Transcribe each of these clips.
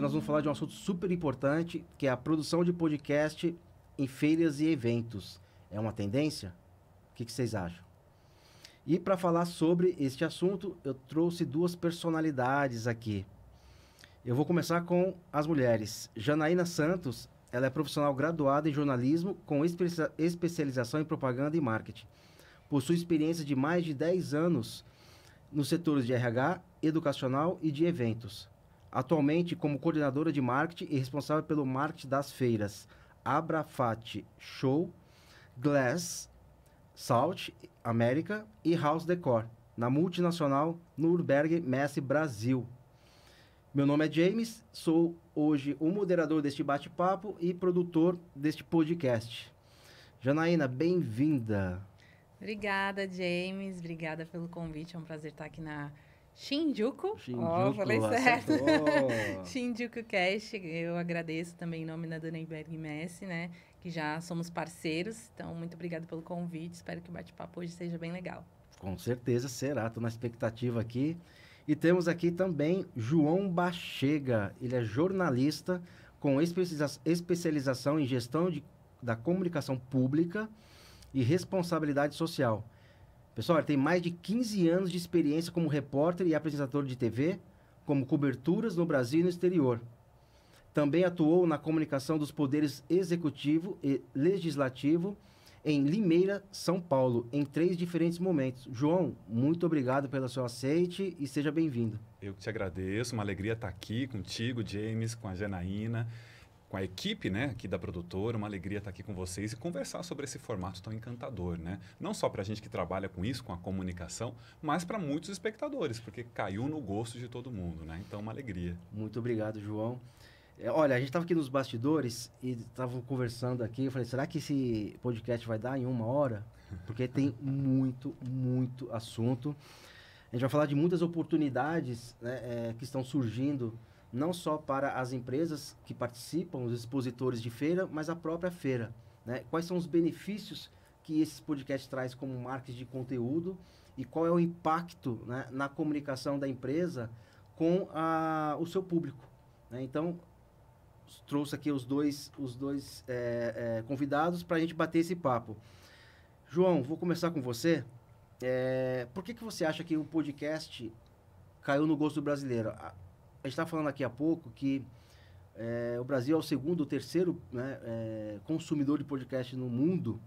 nós vamos falar de um assunto super importante, que é a produção de podcast em feiras e eventos. É uma tendência? O que vocês acham? E para falar sobre este assunto, eu trouxe duas personalidades aqui. Eu vou começar com as mulheres. Janaína Santos, ela é profissional graduada em jornalismo com especialização em propaganda e marketing. Possui experiência de mais de 10 anos nos setores de RH, educacional e de eventos. Atualmente como coordenadora de marketing e responsável pelo marketing das feiras Abrafat Show, Glass, Salt América e House Decor, na multinacional Nürnberg Messe Brasil. Meu nome é James, sou hoje o moderador deste bate-papo e produtor deste podcast. Janaína, bem-vinda. Obrigada, James. Obrigada pelo convite. É um prazer estar aqui na Shinjuku. Falei certo. Shinjuku Cast. Eu agradeço também em nome da Nürnberg Messe, né? Que já somos parceiros. Então, muito obrigada pelo convite. Espero que o bate-papo hoje seja bem legal. Com certeza será. Estou na expectativa aqui. E temos aqui também João Bachega. Ele é jornalista com especialização em gestão da comunicação pública e responsabilidade social. Pessoal, ele tem mais de 15 anos de experiência como repórter e apresentador de TV, como coberturas no Brasil e no exterior. Também atuou na comunicação dos poderes executivo e legislativo em Limeira, São Paulo, em 3 diferentes momentos. João, muito obrigado pelo seu aceite e seja bem-vindo. Eu que te agradeço, uma alegria estar aqui contigo, James, com a Janaína, com a equipe, né, aqui da produtora, uma alegria estar aqui com vocês e conversar sobre esse formato tão encantador, né? Não só para a gente que trabalha com isso, com a comunicação, mas para muitos espectadores, porque caiu no gosto de todo mundo, né? Então, uma alegria. Muito obrigado, João. Olha, a gente estava aqui nos bastidores e estava conversando aqui, eu falei, será que esse podcast vai dar em 1 hora? Porque tem muito assunto. A gente vai falar de muitas oportunidades, né, que estão surgindo, não só para as empresas que participam, os expositores de feira, mas a própria feira, né? Quais são os benefícios que esses podcasts traz como marketing de conteúdo e qual é o impacto, né, na comunicação da empresa com o seu público, né? Então, trouxe aqui os dois convidados para a gente bater esse papo. João, vou começar com você. Por que você acha que o podcast caiu no gosto do brasileiro? A gente estava falando aqui há pouco que o Brasil é o segundo ou terceiro, né, consumidor de podcast no mundo.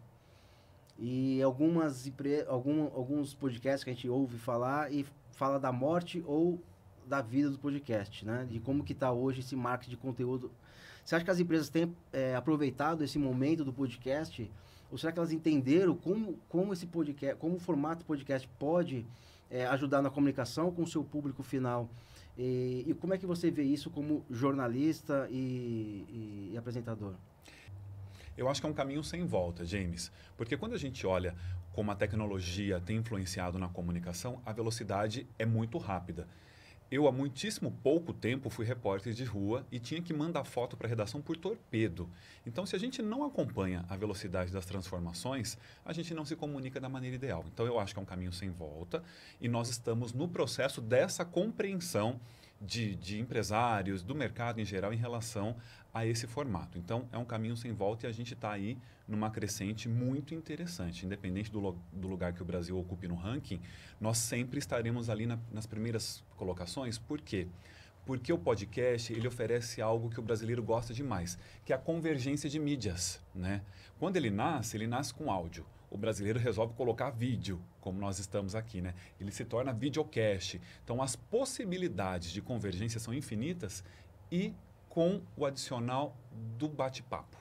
E alguns podcasts que a gente ouve falar e fala da morte ou da vida do podcast, né? De como que está hoje esse marketing de conteúdo. Você acha que as empresas têm aproveitado esse momento do podcast? Ou será que elas entenderam como esse podcast, como o formato podcast pode ajudar na comunicação com o seu público final? E como é que você vê isso como jornalista e apresentador? Eu acho que é um caminho sem volta, James, porque quando a gente olha como a tecnologia tem influenciado na comunicação, a velocidade é muito rápida. Eu, há muitíssimo pouco tempo, fui repórter de rua e tinha que mandar foto para a redação por torpedo. Então, se a gente não acompanha a velocidade das transformações, a gente não se comunica da maneira ideal. Então, eu acho que é um caminho sem volta e nós estamos no processo dessa compreensão de empresários, do mercado em geral, em relação a esse formato. Então, é um caminho sem volta e a gente está aí numa crescente muito interessante. Independente do lugar que o Brasil ocupe no ranking, nós sempre estaremos ali nas primeiras colocações. Por quê? Porque o podcast ele oferece algo que o brasileiro gosta demais, que é a convergência de mídias, né? Quando ele nasce com áudio. O brasileiro resolve colocar vídeo, como nós estamos aqui, né? Ele se torna videocast. Então, as possibilidades de convergência são infinitas e com o adicional do bate-papo,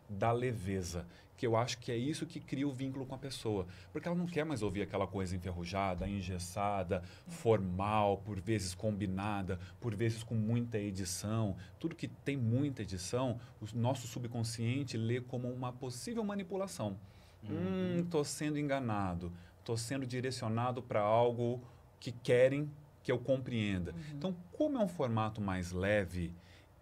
da leveza, que eu acho que é isso que cria o vínculo com a pessoa. Porque ela não quer mais ouvir aquela coisa enferrujada, engessada, formal, por vezes combinada, por vezes com muita edição. Tudo que tem muita edição, o nosso subconsciente lê como uma possível manipulação. Estou sendo enganado, estou sendo direcionado para algo que querem que eu compreenda. Então, como é um formato mais leve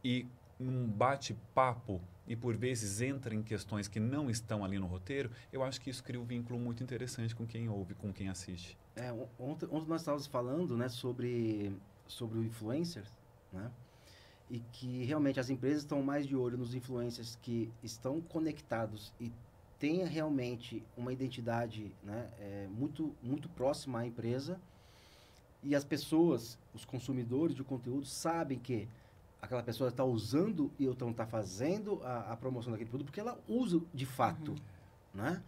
e um bate-papo e por vezes entra em questões que não estão ali no roteiro, eu acho que isso cria um vínculo muito interessante com quem ouve, com quem assiste. Ontem nós estávamos falando, né, sobre o influencer, né? e que realmente as empresas estão mais de olho nos influencers que estão conectados e tenha realmente uma identidade, né, muito, muito próxima à empresa, e as pessoas, os consumidores de conteúdo, sabem que aquela pessoa está usando e então está fazendo a promoção daquele produto porque ela usa de fato, né?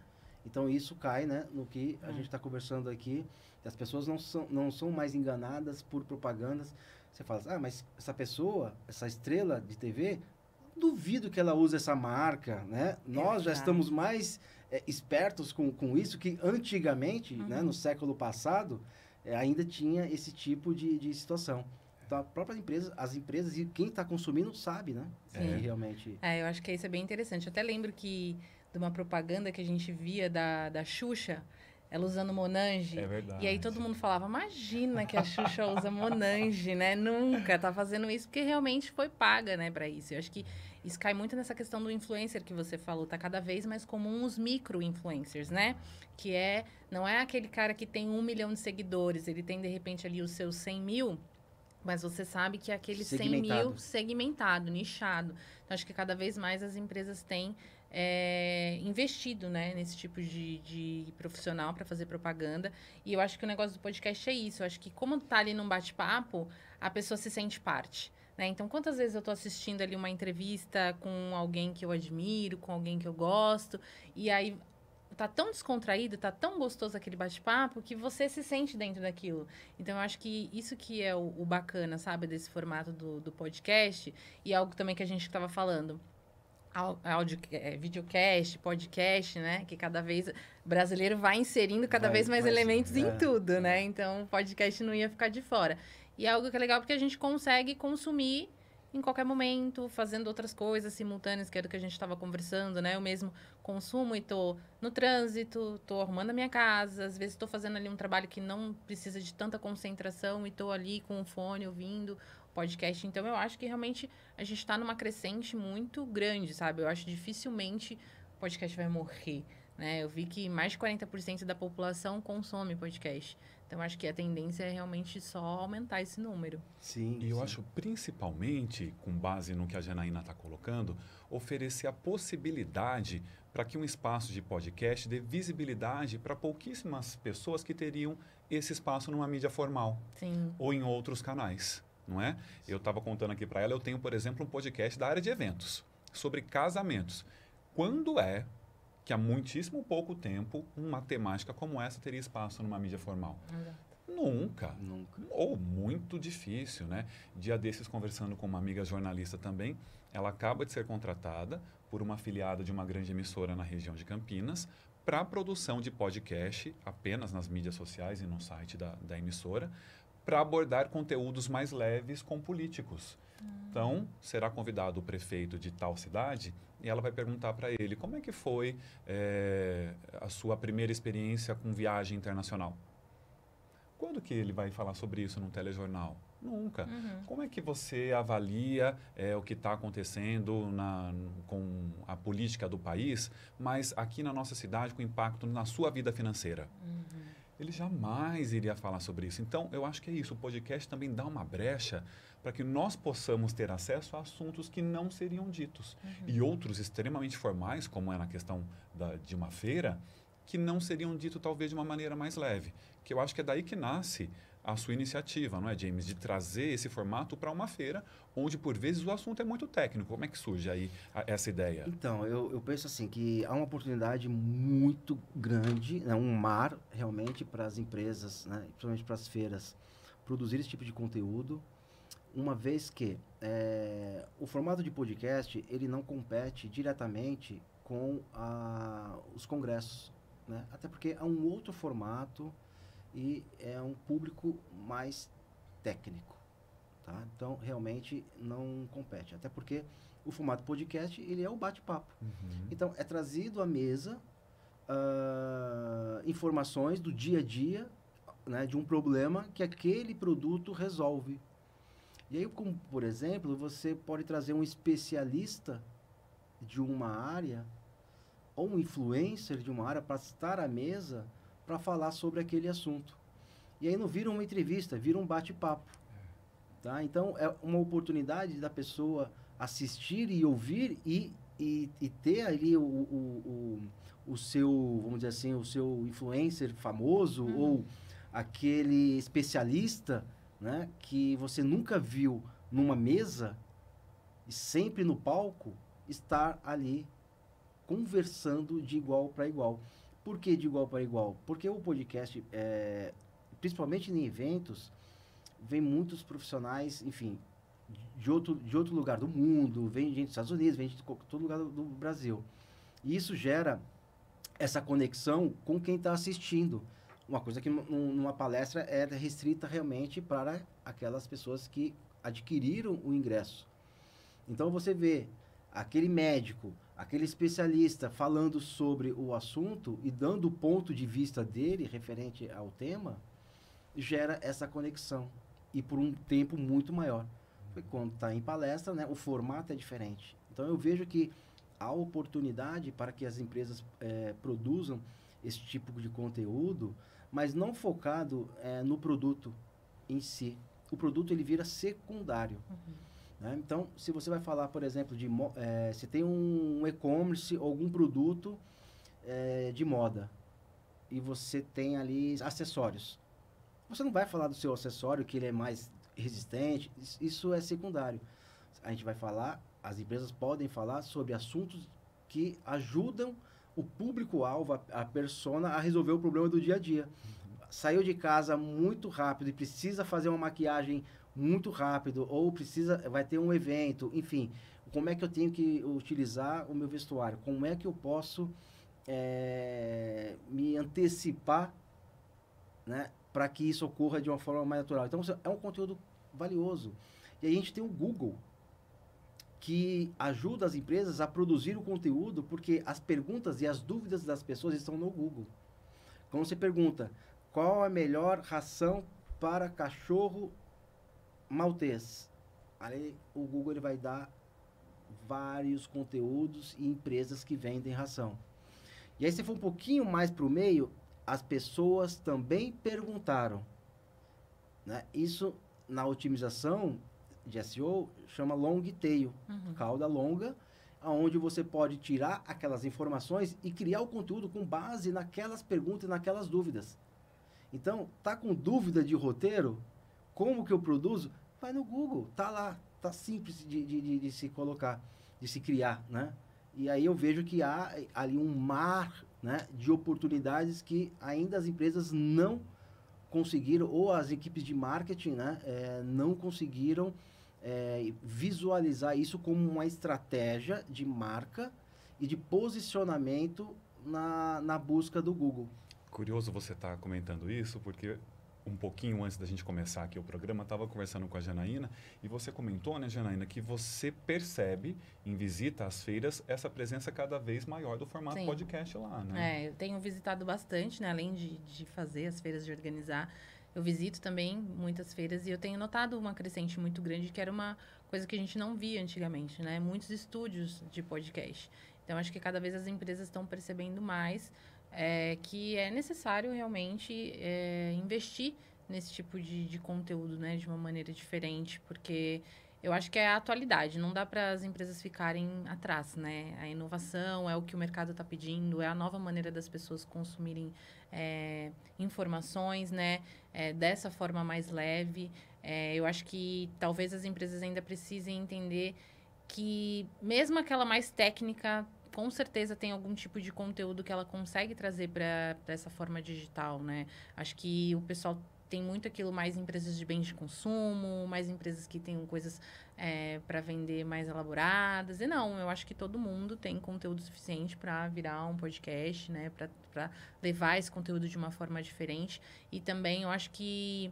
Então isso cai, né, no que a gente está conversando aqui. As pessoas não são mais enganadas por propagandas. Você fala, mas essa pessoa, essa estrela de TV, duvido que ela use essa marca, né? Nós já estamos mais espertos com isso, que antigamente, né, no século passado, ainda tinha esse tipo de situação. Então, as empresas e quem está consumindo sabe, né? Sim. Realmente... eu acho que isso é bem interessante. Eu até lembro de uma propaganda que a gente via da Xuxa, ela usando Monange. É verdade. E aí todo mundo falava, imagina que a Xuxa usa Monange, né? Nunca tá fazendo isso, porque realmente foi paga, né, para isso. Eu acho que isso cai muito nessa questão do influencer que você falou. Tá cada vez mais comum os micro-influencers, né? Que não é aquele cara que tem 1 milhão de seguidores, ele tem, de repente, ali os seus 100 mil, mas você sabe que é aquele 100 mil segmentado, nichado. Então, acho que cada vez mais as empresas têm investido, né, nesse tipo de profissional para fazer propaganda. E eu acho que o negócio do podcast é isso. Eu acho que como tá ali num bate-papo, a pessoa se sente parte, né? Então, quantas vezes eu tô assistindo ali uma entrevista com alguém que eu admiro, com alguém que eu gosto, e aí tá tão descontraído, tá tão gostoso aquele bate-papo que você se sente dentro daquilo. Então, eu acho que isso que é o bacana, sabe, desse formato do podcast, e algo também que a gente estava falando. Videocast, podcast, né? Que cada vez o brasileiro vai inserindo cada vez mais elementos em tudo, né? Então, o podcast não ia ficar de fora. E é algo que é legal porque a gente consegue consumir em qualquer momento, fazendo outras coisas simultâneas, que era o que a gente estava conversando, né? Eu mesmo consumo e tô no trânsito, tô arrumando a minha casa, às vezes estou fazendo ali um trabalho que não precisa de tanta concentração e tô ali com o fone ouvindo podcast. Então, eu acho que realmente a gente está numa crescente muito grande, sabe? Eu acho que dificilmente o podcast vai morrer, né? Eu vi que mais de 40% da população consome podcast. Então, acho que a tendência é realmente só aumentar esse número. Sim. E eu acho, principalmente, com base no que a Janaína está colocando, oferecer a possibilidade para que um espaço de podcast dê visibilidade para pouquíssimas pessoas que teriam esse espaço numa mídia formal. Sim. Ou em outros canais. Não é? Eu estava contando aqui para ela, eu tenho, por exemplo, um podcast da área de eventos, sobre casamentos. Quando é que há muitíssimo pouco tempo uma temática como essa teria espaço numa mídia formal? Exato. Nunca. Ou muito difícil, né? Dia desses, conversando com uma amiga jornalista também, ela acaba de ser contratada por uma afiliada de uma grande emissora na região de Campinas para a produção de podcast apenas nas mídias sociais e no site da emissora, para abordar conteúdos mais leves com políticos. Então, será convidado o prefeito de tal cidade e ela vai perguntar para ele como é que foi a sua primeira experiência com viagem internacional. Quando que ele vai falar sobre isso num telejornal? Nunca. Como é que você avalia o que está acontecendo com a política do país, mas aqui na nossa cidade com impacto na sua vida financeira? Ele jamais iria falar sobre isso. Então, eu acho que é isso. O podcast também dá uma brecha para que nós possamos ter acesso a assuntos que não seriam ditos. E outros extremamente formais, como é na questão de uma feira, que não seriam ditos talvez de uma maneira mais leve. Que eu acho que é daí que nasce a sua iniciativa, não é, James? De trazer esse formato para uma feira, onde por vezes o assunto é muito técnico. Como é que surge aí essa ideia? Então, eu penso assim, que há uma oportunidade muito grande, né, um mar realmente para as empresas, né, principalmente para as feiras, produzir esse tipo de conteúdo, uma vez que o formato de podcast, ele não compete diretamente com os congressos, né? Até porque é um outro formato e é um público mais técnico, tá? Então, realmente não compete. Até porque o formato podcast, ele é o bate-papo. Então, é trazido à mesa informações do dia a dia, né, de um problema que aquele produto resolve. E aí, como, por exemplo, você pode trazer um especialista de uma área ou um influencer de uma área para estar à mesa para falar sobre aquele assunto. E aí não vira uma entrevista, vira um bate-papo. Tá? Então, é uma oportunidade da pessoa assistir e ouvir e ter ali o seu, vamos dizer assim, o seu influencer famoso ou aquele especialista, né, que você nunca viu numa mesa e sempre no palco, estar ali conversando de igual para igual. Por que de igual para igual? Porque o podcast, principalmente em eventos, vem muitos profissionais, enfim, de outro lugar do mundo, vem gente dos Estados Unidos, vem gente de todo lugar do Brasil. E isso gera essa conexão com quem está assistindo. Uma coisa que numa palestra é restrita realmente para aquelas pessoas que adquiriram o ingresso. Então você vê aquele médico, aquele especialista falando sobre o assunto e dando o ponto de vista dele referente ao tema, gera essa conexão. E por um tempo muito maior. Quando está em palestra, né, o formato é diferente. Então eu vejo que há oportunidade para que as empresas produzam esse tipo de conteúdo, mas não focado no produto em si. O produto ele vira secundário. Né? Então, se você vai falar, por exemplo, se tem um e-commerce ou algum produto de moda e você tem ali acessórios, você não vai falar do seu acessório que ele é mais resistente, isso é secundário. A gente vai falar, as empresas podem falar sobre assuntos que ajudam o público-alvo, a persona, a resolver o problema do dia a dia. Saiu de casa muito rápido e precisa fazer uma maquiagem muito rápido, ou vai ter um evento, enfim. Como é que eu tenho que utilizar o meu vestuário? Como é que eu posso me antecipar, né, para que isso ocorra de uma forma mais natural? Então, é um conteúdo valioso. E a gente tem o Google, que ajuda as empresas a produzir o conteúdo, porque as perguntas e as dúvidas das pessoas estão no Google. Quando você pergunta, qual a melhor ração para cachorro maltês? Aí o Google ele vai dar vários conteúdos e empresas que vendem ração. E aí, se for um pouquinho mais para o meio, as pessoas também perguntaram. Né? Isso, na otimização de SEO, chama long tail, cauda longa, onde você pode tirar aquelas informações e criar o conteúdo com base naquelas perguntas e naquelas dúvidas. Então, tá com dúvida de roteiro? Como que eu produzo? Vai no Google, tá lá, tá simples de se colocar, de se criar, né? E aí eu vejo que há ali um mar, né, de oportunidades que ainda as empresas não conseguiram, ou as equipes de marketing, né, não conseguiram visualizar isso como uma estratégia de marca e de posicionamento na busca do Google. Curioso você estar comentando isso, porque um pouquinho antes da gente começar aqui o programa, estava conversando com a Janaína e você comentou, né, Janaína, que você percebe em visita às feiras essa presença cada vez maior do formato podcast lá, né? Eu tenho visitado bastante, né, além de fazer as feiras, de organizar, eu visito também muitas feiras e eu tenho notado uma crescente muito grande, que era uma coisa que a gente não via antigamente, né? Muitos estúdios de podcast. Então, acho que cada vez as empresas estão percebendo mais que é necessário realmente investir nesse tipo de conteúdo, né, de uma maneira diferente, porque eu acho que é a atualidade, não dá para as empresas ficarem atrás, né? A inovação é o que o mercado está pedindo, é a nova maneira das pessoas consumirem informações, né, dessa forma mais leve. Eu acho que talvez as empresas ainda precisem entender que mesmo aquela mais técnica, com certeza tem algum tipo de conteúdo que ela consegue trazer para essa forma digital, né? Acho que o pessoal tem muito aquilo, mais empresas de bens de consumo, mais empresas que têm coisas para vender mais elaboradas. E não, eu acho que todo mundo tem conteúdo suficiente para virar um podcast, né? Para levar esse conteúdo de uma forma diferente. E também eu acho que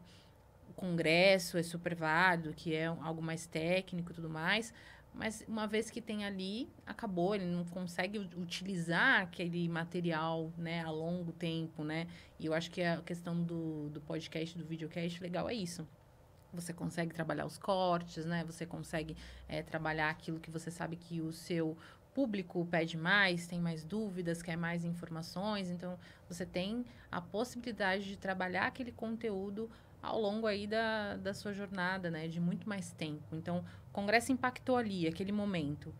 o congresso é super válido, que é algo mais técnico e tudo mais. Mas uma vez que tem ali, acabou, ele não consegue utilizar aquele material, né, a longo tempo, né? E eu acho que a questão do podcast, do videocast, legal é isso. Você consegue trabalhar os cortes, né? Você consegue trabalhar aquilo que você sabe que o seu público pede mais, tem mais dúvidas, quer mais informações. Então, você tem a possibilidade de trabalhar aquele conteúdo ao longo aí da sua jornada, né? De muito mais tempo. Então, o congresso impactou ali, aquele momento.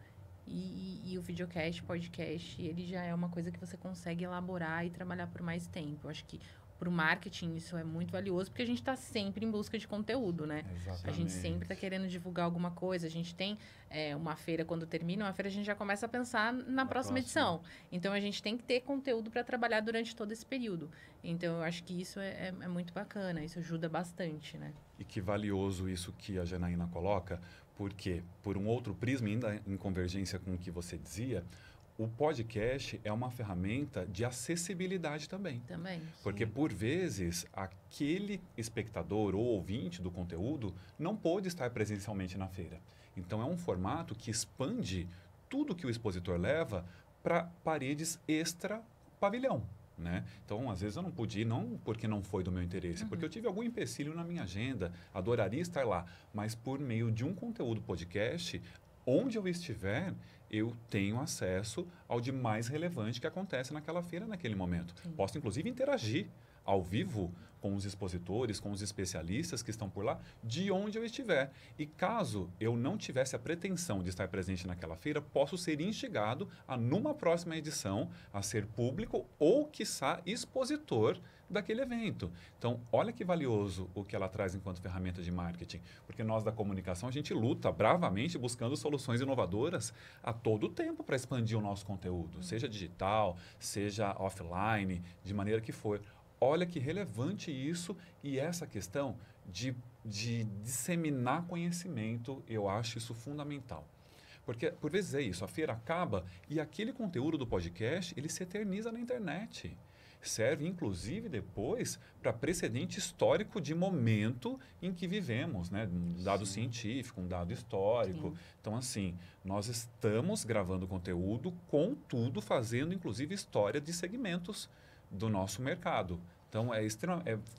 E o videocast, podcast, ele já é uma coisa que você consegue elaborar e trabalhar por mais tempo. Eu acho que para o marketing isso é muito valioso, porque a gente está sempre em busca de conteúdo, né? Exatamente. A gente sempre está querendo divulgar alguma coisa. A gente tem uma feira, quando termina uma feira, a gente já começa a pensar na próxima edição. Então, a gente tem que ter conteúdo para trabalhar durante todo esse período. Então, eu acho que isso é muito bacana, isso ajuda bastante, né? E que valioso isso que a Janaína coloca, porque, por um outro prisma, ainda em convergência com o que você dizia, o podcast é uma ferramenta de acessibilidade também. Também. Porque, por vezes, aquele espectador ou ouvinte do conteúdo não pôde estar presencialmente na feira. Então, é um formato que expande tudo que o expositor leva para paredes extra-pavilhão. Né? Então, às vezes eu não pude ir, não porque não foi do meu interesse, porque eu tive algum empecilho na minha agenda, adoraria estar lá, mas por meio de um conteúdo podcast, onde eu estiver, eu tenho acesso ao de mais relevante que acontece naquela feira naquele momento. Sim. Posso, inclusive, interagir ao vivo com os expositores, com os especialistas que estão por lá, de onde eu estiver. E caso eu não tivesse a pretensão de estar presente naquela feira, posso ser instigado a, numa próxima edição, a ser público ou, quiçá, expositor daquele evento. Então, olha que valioso o que ela traz enquanto ferramenta de marketing, porque nós da comunicação, a gente luta bravamente buscando soluções inovadoras a todo tempo para expandir o nosso conteúdo, seja digital, seja offline, de maneira que for. Olha que relevante isso, e essa questão de disseminar conhecimento, eu acho isso fundamental. Porque, por vezes, é isso, a feira acaba e aquele conteúdo do podcast, ele se eterniza na internet. Serve, inclusive, depois para precedente histórico de momento em que vivemos, né? Um dado científico, um dado histórico. Sim. Então, assim, nós estamos gravando conteúdo, contudo, fazendo, inclusive, história de segmentos do nosso mercado. Então,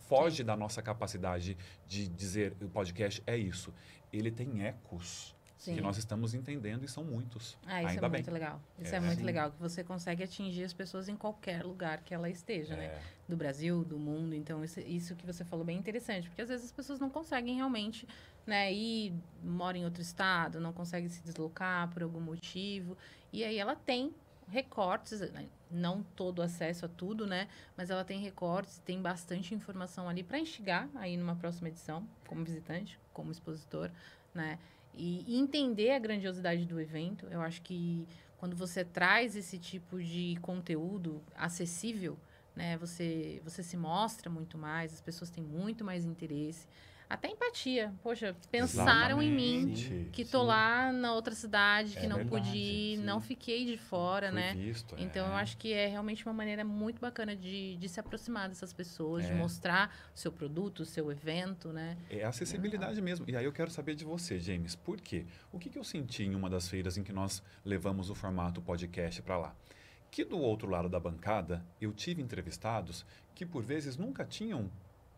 foge da nossa capacidade de dizer o podcast é isso. Ele tem ecos que nós estamos entendendo e são muitos. Ah, isso Ainda é muito bem. legal. Isso é muito Sim. legal, que você consegue atingir as pessoas em qualquer lugar que ela esteja, né? Do Brasil, do mundo. Então, isso que você falou é bem interessante, porque às vezes as pessoas não conseguem realmente, né, moram em outro estado, não conseguem se deslocar por algum motivo. E aí ela tem recortes, né? Não todo acesso a tudo, né? Mas ela tem recortes, tem bastante informação ali para instigar aí numa próxima edição, como visitante, como expositor, né? E entender a grandiosidade do evento. Eu acho que quando você traz esse tipo de conteúdo acessível, né? Você se mostra muito mais, as pessoas têm muito mais interesse. Até empatia. Poxa, pensaram em mim, Exatamente. que tô lá na outra cidade, que É não verdade, pude ir, sim. não fiquei de fora, Fui né? visto, Então, eu acho que é realmente uma maneira muito bacana de se aproximar dessas pessoas, de mostrar o seu produto, o seu evento, né? É acessibilidade mesmo. E aí eu quero saber de você, James, por quê? O que eu senti em uma das feiras em que nós levamos o formato podcast para lá? Que do outro lado da bancada, eu tive entrevistados que por vezes nunca tinham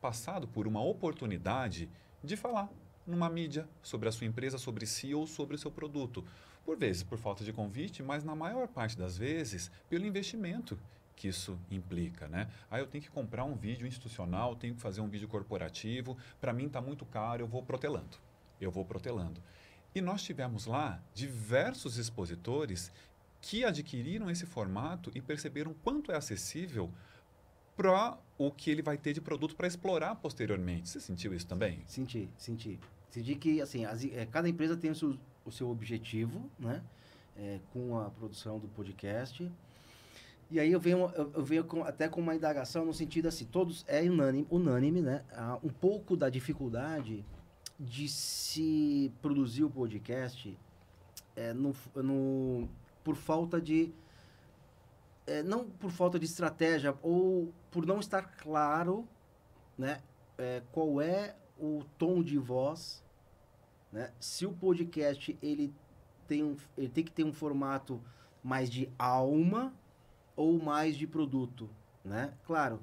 passado por uma oportunidade de falar numa mídia sobre a sua empresa, sobre si ou sobre o seu produto. Por vezes por falta de convite, mas na maior parte das vezes pelo investimento que isso implica, né? Eu tenho que comprar um vídeo institucional, tenho que fazer um vídeo corporativo, para mim está muito caro, eu vou protelando. E nós tivemos lá diversos expositores que adquiriram esse formato e perceberam quanto é acessível para o que ele vai ter de produto para explorar posteriormente. Você sentiu isso também? Senti. Senti que, assim, cada empresa tem o seu objetivo, né? Com a produção do podcast. E aí eu venho até com uma indagação no sentido assim, todos unânime, né? Há um pouco da dificuldade de se produzir o podcast por falta de... não por falta de estratégia ou por não estar claro, né? Qual é o tom de voz, né? Se o podcast ele tem que ter um formato mais de alma ou mais de produto, né? Claro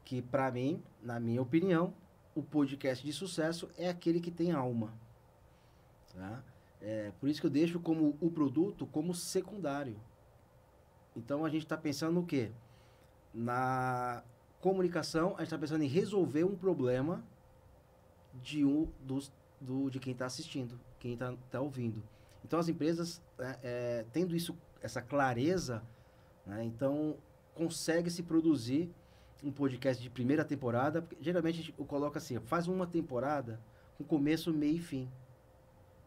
que para mim, na minha opinião, o podcast de sucesso é aquele que tem alma, tá? Por isso que eu deixo como o produto como secundário. Então a gente está pensando no quê? Na comunicação, a gente está pensando em resolver um problema, de quem está assistindo, quem está ouvindo. Então, as empresas, tendo essa clareza, né, então, consegue se produzir um podcast de primeira temporada. Porque, geralmente, a gente coloca assim, faz uma temporada com começo, meio e fim.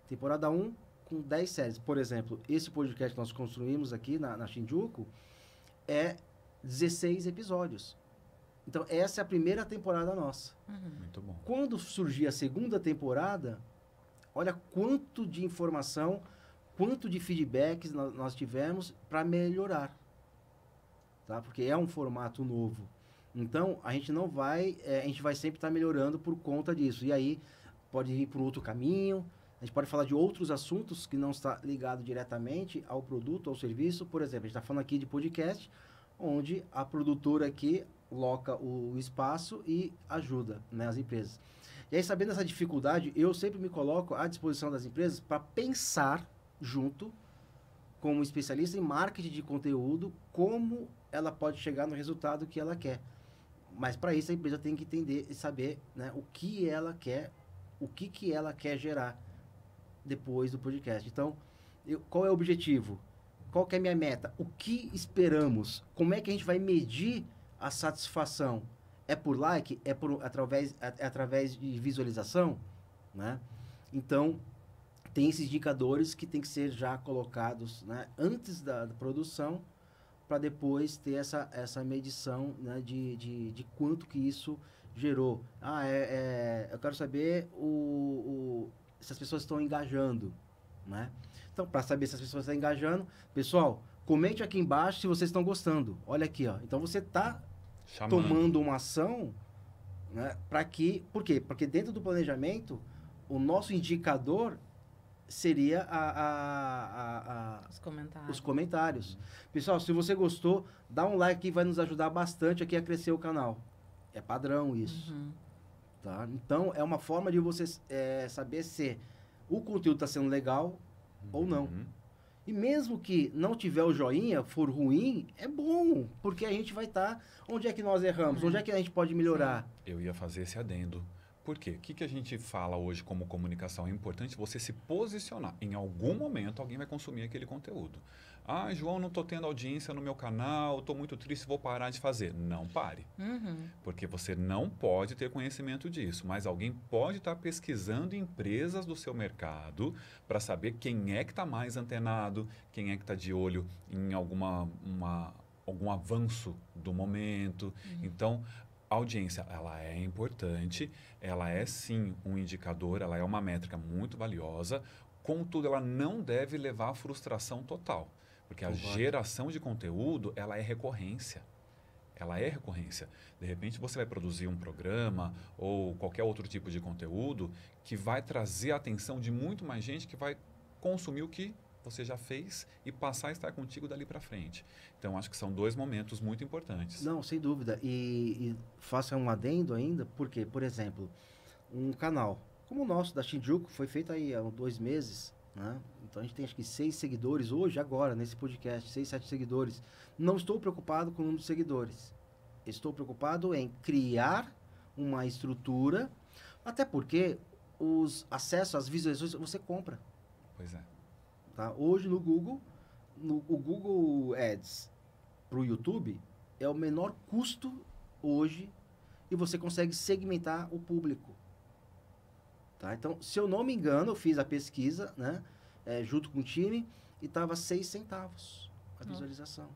Temporada 1, com 10 séries. Por exemplo, esse podcast que nós construímos aqui na Shinjuku é 16 episódios. Então, essa é a primeira temporada nossa. Muito bom. Quando surgir a segunda temporada, olha quanto de informação, quanto de feedbacks nós tivemos para melhorar. Tá? Porque é um formato novo. Então, a gente não vai... a gente vai sempre estar melhorando por conta disso. E aí, pode ir para um outro caminho. A gente pode falar de outros assuntos que não está ligado diretamente ao produto, ao serviço. Por exemplo, a gente está falando aqui de podcast, onde a produtora aqui loca o espaço e ajuda, né, as empresas. E aí, sabendo essa dificuldade, eu sempre me coloco à disposição das empresas para pensar junto, como especialista em marketing de conteúdo, como ela pode chegar no resultado que ela quer. Mas para isso a empresa tem que entender e saber, né, o que ela quer, o que ela quer gerar depois do podcast. Então, qual é o objetivo? Qual que é a minha meta? O que esperamos? Como é que a gente vai medir a satisfação? É por like? É através de visualização? Né? Então, tem esses indicadores que tem que ser já colocados, né, antes da produção, para depois ter essa medição, né, de quanto que isso gerou. Eu quero saber se as pessoas estão engajando, né? Então, para saber se as pessoas estão engajando, pessoal, comente aqui embaixo se vocês estão gostando. Olha aqui, ó. Então, você está tomando uma ação, né, para que... Por quê? Porque dentro do planejamento, o nosso indicador seria os comentários. Pessoal, se você gostou, dá um like que vai nos ajudar bastante aqui a crescer o canal. É padrão isso. Tá? Então, é uma forma de você saber se o conteúdo está sendo legal ou não. E mesmo que não tiver o joinha, for ruim, é bom, porque a gente vai estar... onde é que nós erramos? Onde é que a gente pode melhorar? Sim. Eu ia fazer esse adendo. Por quê? O que a gente fala hoje como comunicação? É importante você se posicionar. Em algum momento, alguém vai consumir aquele conteúdo. Ah, João, não estou tendo audiência no meu canal, estou muito triste, vou parar de fazer. Não pare. Porque você não pode ter conhecimento disso, mas alguém pode estar pesquisando empresas do seu mercado para saber quem é que está mais antenado, quem é que está de olho em algum avanço do momento. Então, a audiência, ela é importante, ela é sim um indicador, ela é uma métrica muito valiosa, contudo, ela não deve levar à frustração total, porque a geração de conteúdo, ela é recorrência. Ela é recorrência. De repente, você vai produzir um programa ou qualquer outro tipo de conteúdo que vai trazer a atenção de muito mais gente que vai consumir o que você já fez e passar a estar contigo dali para frente. Então, acho que são dois momentos muito importantes. Não, sem dúvida. E faça um adendo ainda, porque, por exemplo, um canal como o nosso, da Shinjuku, foi feito aí há 2 meses, né? Então, a gente tem acho que 6 seguidores hoje, agora, nesse podcast, 6, 7 seguidores. Não estou preocupado com o número de seguidores. Estou preocupado em criar uma estrutura, até porque os acessos às visualizações você compra. Pois é. Tá? Hoje no Google, o Google Ads para o YouTube é o menor custo hoje e você consegue segmentar o público. Tá? Então, se eu não me engano, eu fiz a pesquisa, né, junto com o time e estava 6 centavos a visualização.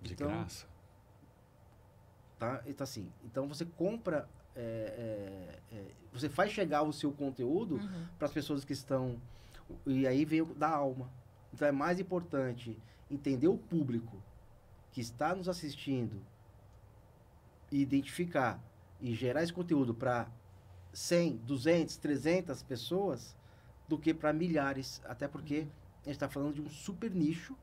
De graça. Tá? Então, assim, então você compra, você faz chegar o seu conteúdo para as pessoas que estão... E aí vem da alma. Então é mais importante entender o público que está nos assistindo e identificar e gerar esse conteúdo para 100, 200, 300 pessoas do que para milhares. Até porque a gente está falando de um super nicho,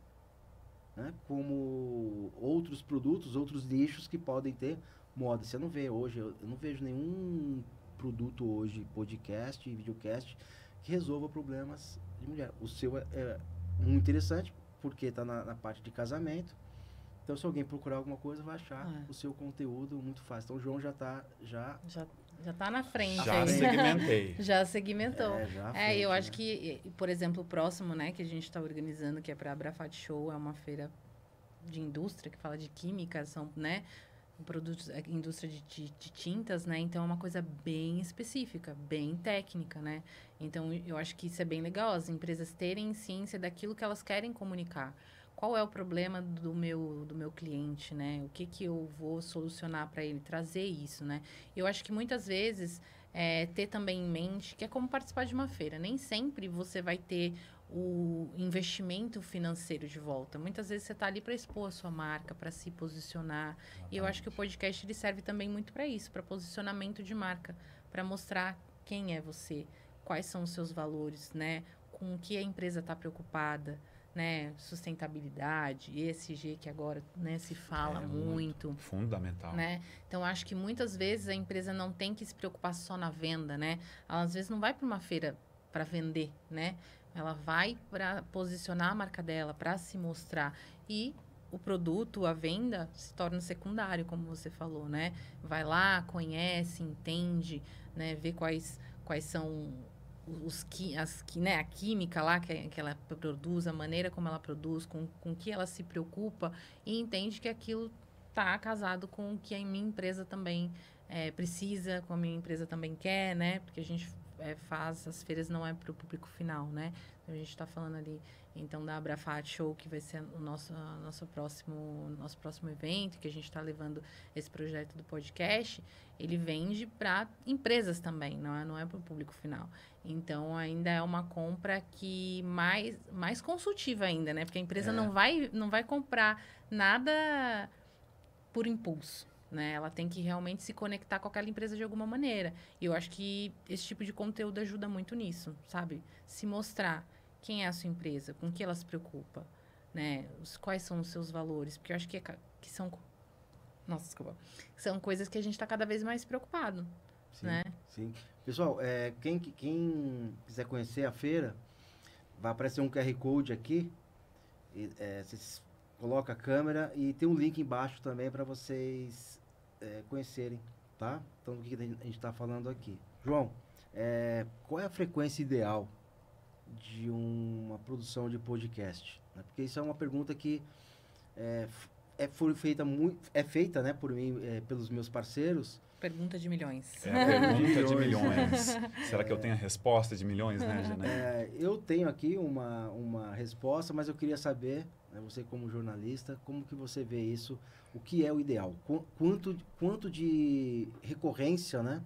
né, como outros produtos, outros nichos que podem ter moda. Você não vê hoje, eu não vejo nenhum produto hoje, podcast, videocast, que resolva problemas de mulher. O seu é muito interessante, porque está na parte de casamento, Então, se alguém procurar alguma coisa, vai achar o seu conteúdo muito fácil. Então, o João já tá na frente. Já aí. segmentei. Já segmentou. Eu acho né? que, por exemplo, o próximo, né, que a gente está organizando, que é para a Abrafat Show, é uma feira de indústria, que fala de química, são, né, produtos, indústria de tintas, né, então é uma coisa bem específica, bem técnica, né, então eu acho que isso é bem legal, as empresas terem ciência daquilo que elas querem comunicar. Qual é o problema do meu cliente, né? O que eu vou solucionar para ele? Trazer isso, né? Eu acho que muitas vezes ter também em mente que é como participar de uma feira. Nem sempre você vai ter o investimento financeiro de volta. Muitas vezes você está ali para expor a sua marca, para se posicionar. Exatamente. E eu acho que o podcast ele serve também muito para isso, para posicionamento de marca, para mostrar quem é você, quais são os seus valores, né? Com o que a empresa está preocupada. Né, sustentabilidade, ESG, que agora, né, se fala muito. Fundamental. Né? Então, acho que muitas vezes a empresa não tem que se preocupar só na venda, né? Ela, às vezes, não vai para uma feira para vender, né? Ela vai para posicionar a marca dela, para se mostrar. E o produto, a venda, se torna secundário, como você falou, né? Vai lá, conhece, entende, né? Vê quais são... a química lá que ela produz, a maneira como ela produz, com que ela se preocupa e entende que aquilo está casado com o que a minha empresa também precisa, com a minha empresa também quer, né? Porque a gente faz, as feiras não é para o público final, né? Então, a gente está falando ali, então, da Abrafat Show, que vai ser o nosso próximo evento, que a gente está levando esse projeto do podcast, ele vende para empresas também, não é para o público final. Então, ainda é uma compra que mais consultiva ainda, né? Porque a empresa não vai comprar nada por impulso, né? Ela tem que realmente se conectar com aquela empresa de alguma maneira. E eu acho que esse tipo de conteúdo ajuda muito nisso, sabe? Se mostrar quem é a sua empresa, com que ela se preocupa, né? Quais são os seus valores. Porque eu acho que são... Nossa, desculpa. São coisas que a gente está cada vez mais preocupado, né? Sim. Pessoal, quem quiser conhecer a feira, vai aparecer um QR Code aqui. Vocês colocam a câmera e tem um link embaixo também para vocês conhecerem, tá? Então, do que a gente está falando aqui. João, qual é a frequência ideal de uma produção de podcast? Porque isso é uma pergunta que é feita, né, por mim, pelos meus parceiros. Pergunta de milhões. Pergunta de milhões. Será que eu tenho a resposta de milhões, né, Janaína? Eu tenho aqui uma resposta, mas eu queria saber, né, você como jornalista, como que você vê isso? O que é o ideal? Quanto de recorrência, né,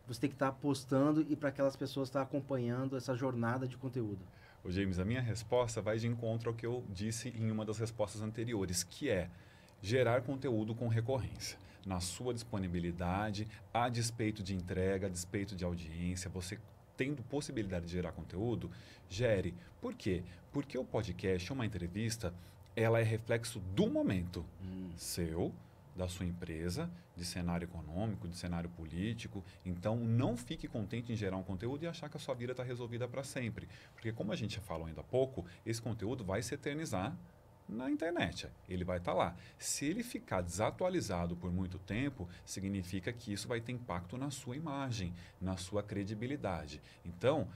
você tem que estar postando e para aquelas pessoas estar acompanhando essa jornada de conteúdo? Ô, James, a minha resposta vai de encontro ao que eu disse em uma das respostas anteriores, que é gerar conteúdo com recorrência. Na sua disponibilidade, a despeito de entrega, a despeito de audiência, você tendo possibilidade de gerar conteúdo, gere. Por quê? Porque o podcast, uma entrevista, ela é reflexo do momento seu, da sua empresa, de cenário econômico, de cenário político. Então, não fique contente em gerar um conteúdo e achar que a sua vida está resolvida para sempre. Porque, como a gente falou ainda há pouco, esse conteúdo vai se eternizar na internet. Ele vai estar lá. Se ele ficar desatualizado por muito tempo, significa que isso vai ter impacto na sua imagem, na sua credibilidade. Então,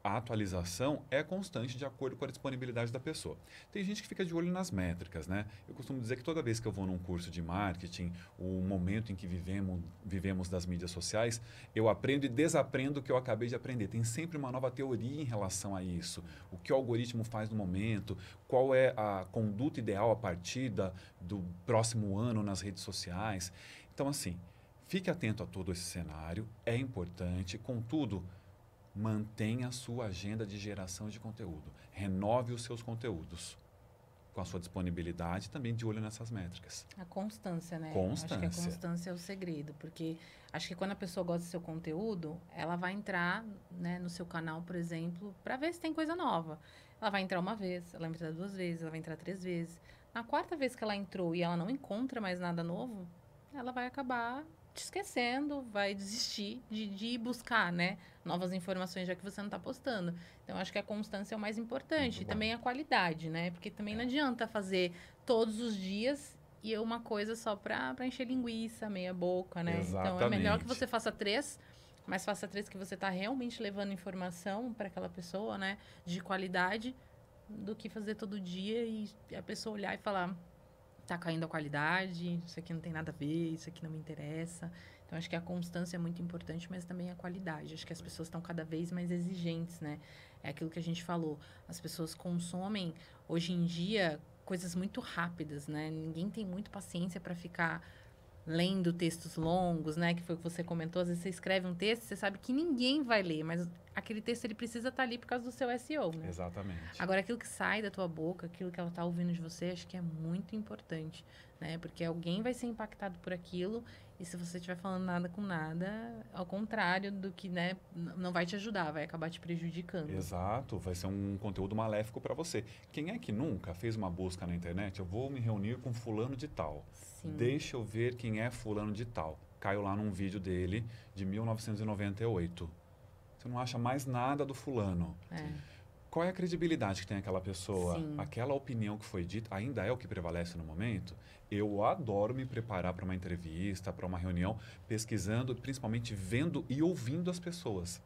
a atualização é constante de acordo com a disponibilidade da pessoa. Tem gente que fica de olho nas métricas, né? Eu costumo dizer que toda vez que eu vou num curso de marketing, o momento em que vivemos das mídias sociais, eu aprendo e desaprendo o que eu acabei de aprender. Tem sempre uma nova teoria em relação a isso. O que o algoritmo faz no momento, qual é a conduta ideal a partir do próximo ano nas redes sociais. Então, assim, fique atento a todo esse cenário, é importante, contudo, mantenha a sua agenda de geração de conteúdo. Renove os seus conteúdos com a sua disponibilidade, também de olho nessas métricas. A constância, né? Constância. Acho que a constância é o segredo, porque acho que quando a pessoa gosta do seu conteúdo, ela vai entrar, né, no seu canal, por exemplo, para ver se tem coisa nova. Ela vai entrar uma vez, ela vai entrar 2 vezes, ela vai entrar 3 vezes. Na 4ª vez que ela entrou e ela não encontra mais nada novo, ela vai acabar te esquecendo, vai desistir de ir buscar, né, novas informações, já que você não está postando. Então, acho que a constância é o mais importante. E também a qualidade, né? Porque também não adianta fazer todos os dias e uma coisa só para encher linguiça, meia boca, né? Exatamente. Então, é melhor que você faça 3, mas faça 3 que você está realmente levando informação para aquela pessoa, né? De qualidade, do que fazer todo dia e a pessoa olhar e falar, tá caindo a qualidade, isso aqui não tem nada a ver, isso aqui não me interessa. Então, acho que a constância é muito importante, mas também a qualidade. Acho que as pessoas estão cada vez mais exigentes, né? É aquilo que a gente falou. As pessoas consomem, hoje em dia, coisas muito rápidas, né? Ninguém tem muito paciência para ficar lendo textos longos, né? Que foi o que você comentou. Às vezes você escreve um texto, você sabe que ninguém vai ler, mas aquele texto ele precisa estar ali por causa do seu SEO, né? Exatamente. Agora, aquilo que sai da tua boca, aquilo que ela está ouvindo de você, acho que é muito importante, né? Porque alguém vai ser impactado por aquilo e se você estiver falando nada com nada, ao contrário do que, né, não vai te ajudar, vai acabar te prejudicando. Exato, vai ser um conteúdo maléfico para você. Quem é que nunca fez uma busca na internet? Eu vou me reunir com fulano de tal. Sim. Deixa eu ver quem é fulano de tal. Caiu lá num vídeo dele de 1998. Você não acha mais nada do fulano. É. Qual é a credibilidade que tem aquela pessoa? Sim. Aquela opinião que foi dita ainda é o que prevalece no momento? Eu adoro me preparar para uma entrevista, para uma reunião, pesquisando, principalmente vendo e ouvindo as pessoas,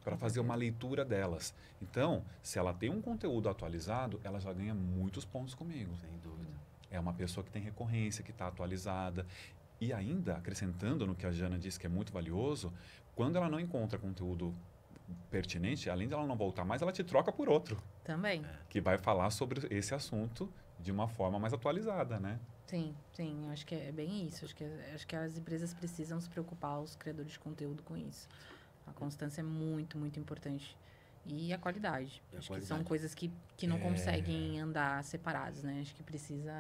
para fazer uma leitura delas. Então, se ela tem um conteúdo atualizado, ela já ganha muitos pontos comigo. Sem dúvida. É uma pessoa que tem recorrência, que está atualizada. E ainda, acrescentando no que a Jana disse que é muito valioso, quando ela não encontra conteúdo pertinente, além de ela não voltar mais, ela te troca por outro, Também. que vai falar sobre esse assunto de uma forma mais atualizada, né? Sim, sim. Acho que é bem isso. Acho que as empresas precisam se preocupar, os criadores de conteúdo, com isso. A constância é muito, muito importante. E a qualidade. Acho que são coisas que não conseguem andar separadas, né? Acho que precisa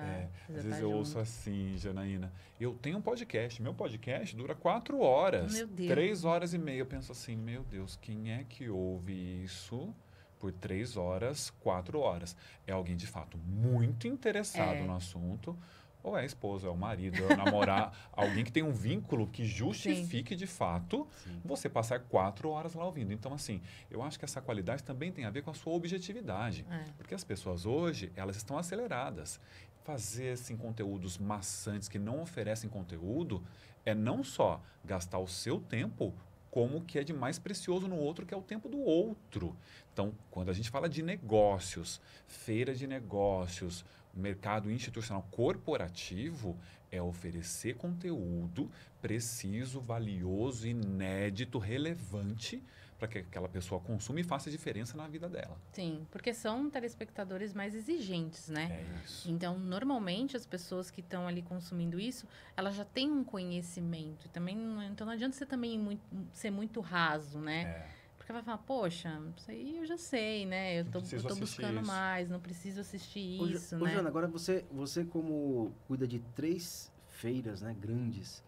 Às vezes eu ouço assim, Janaína, eu tenho um podcast, meu podcast dura 4 horas, Meu Deus. 3 horas e meia. Eu penso assim, meu Deus, quem é que ouve isso por 3 horas, 4 horas? É alguém de fato muito interessado no assunto, ou é a esposa, é o marido, é o namorado, alguém que tem um vínculo que justifique de fato você passar 4 horas lá ouvindo. Então, assim, eu acho que essa qualidade também tem a ver com a sua objetividade. Porque as pessoas hoje, elas estão aceleradas. Fazer, assim, conteúdos maçantes que não oferecem conteúdo é não só gastar o seu tempo, como o que é de mais precioso no outro, que é o tempo do outro. Então, quando a gente fala de negócios, feira de negócios, mercado institucional corporativo, é oferecer conteúdo preciso, valioso, inédito, relevante, para que aquela pessoa consuma e faça diferença na vida dela. Sim, porque são telespectadores mais exigentes, né? É isso. Então, normalmente, as pessoas que estão ali consumindo isso, elas já têm um conhecimento. Também, então, não adianta você também ser muito raso, né? Porque vai falar, poxa, isso aí eu já sei, né? Eu tô buscando isso. Mais, não preciso assistir isso, Ô, né? Jana, agora você como cuida de 3 feiras, né, grandes,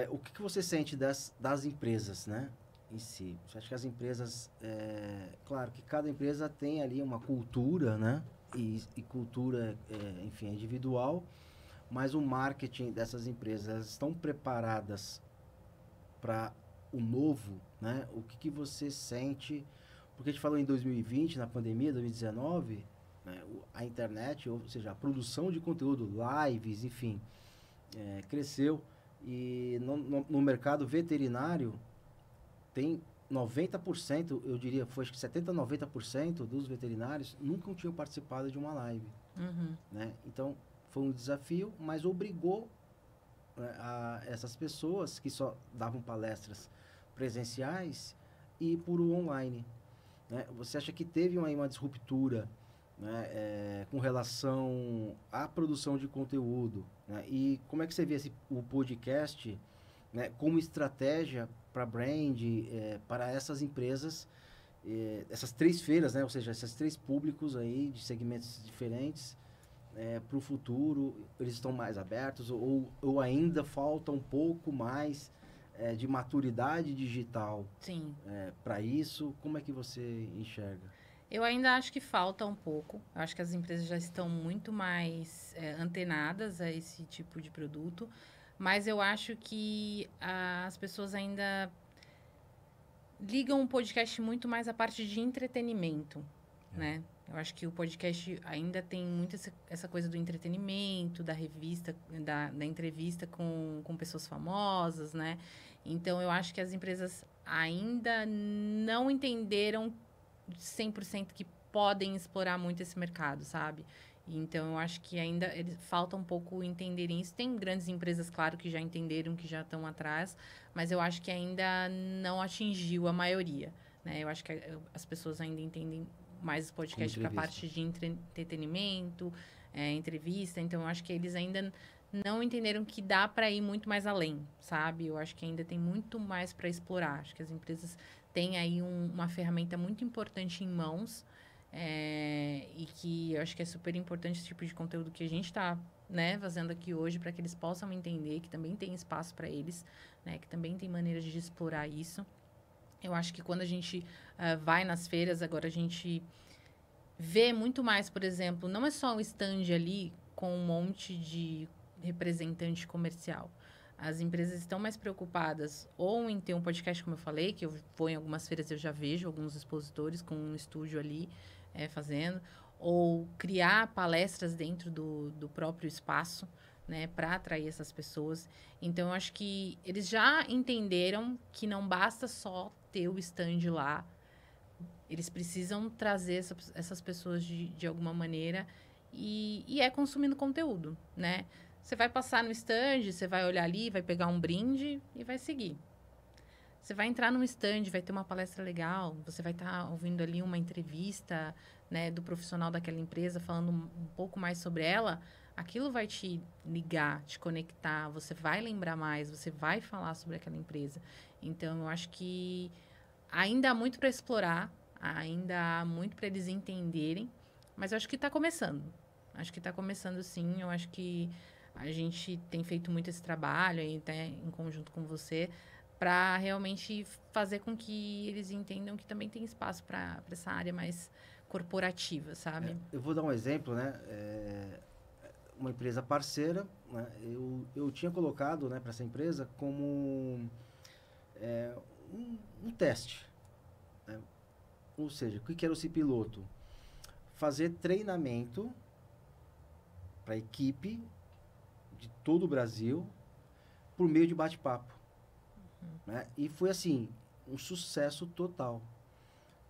o que você sente das empresas, né, em si? Você acha que as empresas, claro que cada empresa tem ali uma cultura, né, e cultura, enfim, é individual, mas o marketing dessas empresas estão preparadas para o novo, né? O que você sente? Porque a gente falou em 2020, na pandemia, 2019, né, a internet, ou seja, a produção de conteúdo, lives, enfim, cresceu. E no mercado veterinário, tem 90%, eu diria, foi acho que 70%, 90% dos veterinários nunca tinham participado de uma live. Né? Então, foi um desafio, mas obrigou a essas pessoas que só davam palestras presenciais e por o online. Né? Você acha que teve uma disruptura, né, com relação à produção de conteúdo? Né? E como é que você vê o podcast, né, como estratégia para brand, para essas empresas, essas 3 feiras, né? Ou seja, esses 3 públicos aí de segmentos diferentes, para o futuro, eles estão mais abertos ou ainda falta um pouco mais de maturidade digital para isso? Como é que você enxerga? Eu ainda acho que falta um pouco. Eu acho que as empresas já estão muito mais antenadas a esse tipo de produto, mas eu acho que as pessoas ainda ligam o podcast muito mais à parte de entretenimento, né? Eu acho que o podcast ainda tem muito essa coisa do entretenimento, da revista, da entrevista com pessoas famosas, né? Então, eu acho que as empresas ainda não entenderam 100% que podem explorar muito esse mercado, sabe? Então, eu acho que ainda falta um pouco entenderem isso. Tem grandes empresas, claro, que já entenderam, que já estão atrás, mas eu acho que ainda não atingiu a maioria, né? Eu acho que as pessoas ainda entendem mais o podcast para a parte de entretenimento, entrevista. Então, eu acho que eles ainda não entenderam que dá para ir muito mais além, sabe? Eu acho que ainda tem muito mais para explorar. Acho que as empresas têm aí uma ferramenta muito importante em mãos, e que eu acho que é super importante esse tipo de conteúdo que a gente está, né, fazendo aqui hoje, para que eles possam entender que também tem espaço para eles, né, que também tem maneiras de explorar isso. Eu acho que quando a gente vai nas feiras, agora a gente vê muito mais, por exemplo, não é só um stand ali com um monte de representante comercial. As empresas estão mais preocupadas ou em ter um podcast, como eu falei, que eu vou em algumas feiras, eu já vejo alguns expositores com um estúdio ali fazendo, ou criar palestras dentro do próprio espaço, né, para atrair essas pessoas. Então, eu acho que eles já entenderam que não basta só ter o stand lá, eles precisam trazer essas pessoas de alguma maneira e consumindo conteúdo, né? Você vai passar no stand, você vai olhar ali, vai pegar um brinde e vai seguir. Você vai entrar num stand, vai ter uma palestra legal, você vai estar ouvindo ali uma entrevista, né, do profissional daquela empresa, falando um pouco mais sobre ela, aquilo vai te ligar, te conectar, você vai lembrar mais, você vai falar sobre aquela empresa. Então, eu acho que ainda há muito para explorar, ainda há muito para eles entenderem, mas eu acho que está começando. Acho que está começando, sim. Eu acho que a gente tem feito muito esse trabalho aí, até em conjunto com você, para realmente fazer com que eles entendam que também tem espaço para essa área mais corporativa, sabe? Eu vou dar um exemplo, né? Uma empresa parceira, né? Eu tinha colocado, né, para essa empresa como um teste, né? Ou seja, o que era o Cipiloto? Fazer treinamento para a equipe de todo o Brasil por meio de bate-papo. Né? E foi assim, um sucesso total.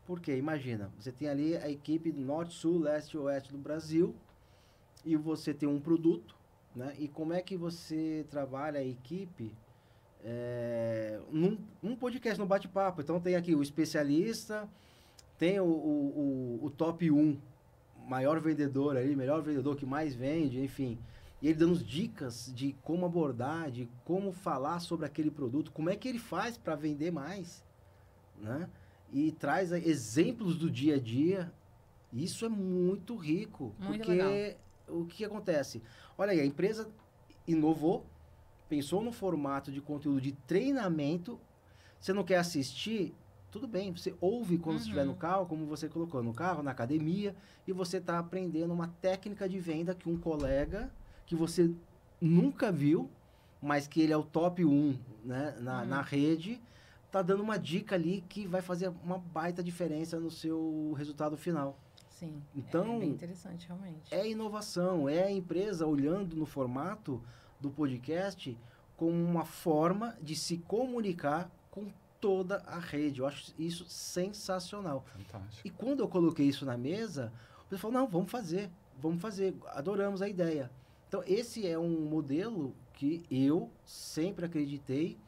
Porque, imagina, você tem ali a equipe do Norte, Sul, Leste e Oeste do Brasil e você tem um produto, né? E como é que você trabalha a equipe num podcast, num bate-papo? Então tem aqui o especialista, tem o top 1 maior vendedor aí, melhor vendedor que mais vende, enfim. E ele dando dicas de como abordar, de como falar sobre aquele produto, como é que ele faz para vender mais, né? E traz exemplos do dia a dia. Isso é muito rico. Muito porque legal. O que acontece? Olha aí, a empresa inovou, pensou no formato de conteúdo de treinamento. Você não quer assistir? Tudo bem, você ouve quando estiver no carro, como você colocou, no carro, na academia, e você está aprendendo uma técnica de venda que um colega que você nunca viu, mas que ele é o top 1, né, na rede, tá dando uma dica ali que vai fazer uma baita diferença no seu resultado final. Sim, Então, é bem interessante, realmente. É inovação, é a empresa olhando no formato do podcast como uma forma de se comunicar com toda a rede. Eu acho isso sensacional. Fantástico. E quando eu coloquei isso na mesa, o pessoal falou, não, vamos fazer, adoramos a ideia. Então, esse é um modelo que eu sempre acreditei